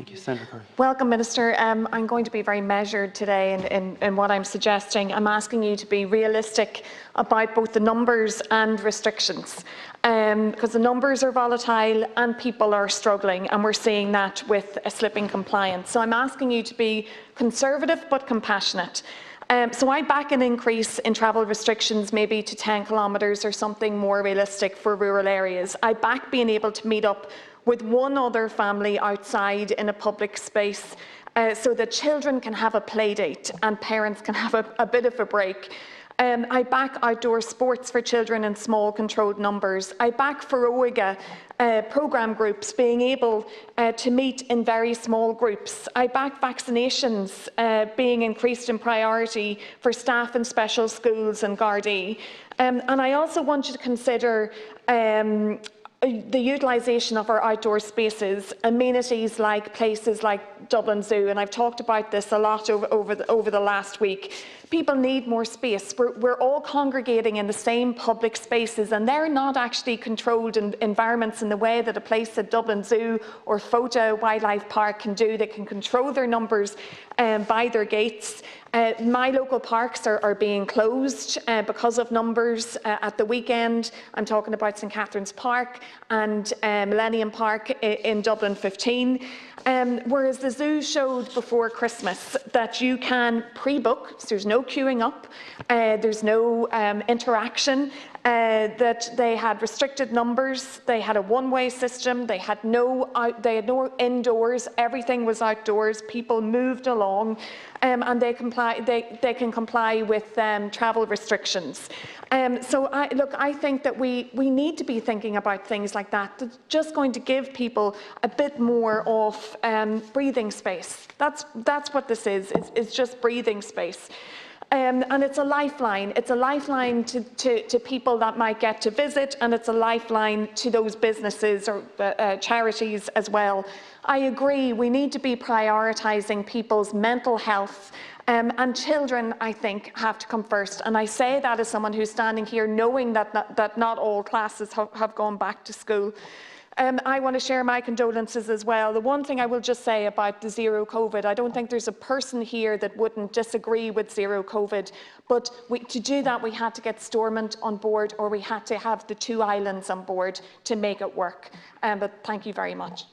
Thank you. Senator Currie. Welcome, Minister. I'm going to be very measured today in what I'm suggesting. I'm asking you to be realistic about both the numbers and restrictions, because the numbers are volatile and people are struggling, and we're seeing that with a slipping compliance. So I'm asking you to be conservative but compassionate. So I back an increase in travel restrictions maybe to 10 kilometres or something more realistic for rural areas. I back being able to meet up with one other family outside in a public space so that children can have a play date and parents can have a bit of a break. I back outdoor sports for children in small controlled numbers. I back for OIGA programme groups being able to meet in very small groups. I back vaccinations being increased in priority for staff in special schools and Gardaí. And I also want you to consider the utilisation of our outdoor spaces, amenities like places like Dublin Zoo, and I've talked about this a lot over the last week. People need more space. We're all congregating in the same public spaces, and they're not actually controlled environments in the way that a place at Dublin Zoo or Fota Wildlife Park can do. They can control their numbers by their gates. My local parks are being closed because of numbers at the weekend. I'm talking about St Catherine's Park and Millennium Park in Dublin 15. Whereas the zoo showed before Christmas that you can pre-book, so there's no queuing up, there's no interaction, that they had restricted numbers, they had a one-way system, they had no indoors, everything was outdoors, people moved along, and they can comply with travel restrictions. So I think that we need to be thinking about things like that. That's just going to give people a bit more of breathing space. That's what this is. It's just breathing space. And it's a lifeline. It's a lifeline to people that might get to visit, and it's a lifeline to those businesses or charities as well. I agree, we need to be prioritising people's mental health, and children, I think, have to come first. And I say that as someone who's standing here knowing that not all classes have gone back to school. I want to share my condolences as well. The one thing I will just say about the zero COVID, I don't think there's a person here that wouldn't disagree with zero COVID, but to do that we had to get Stormont on board, or we had to have the two islands on board to make it work. But thank you very much.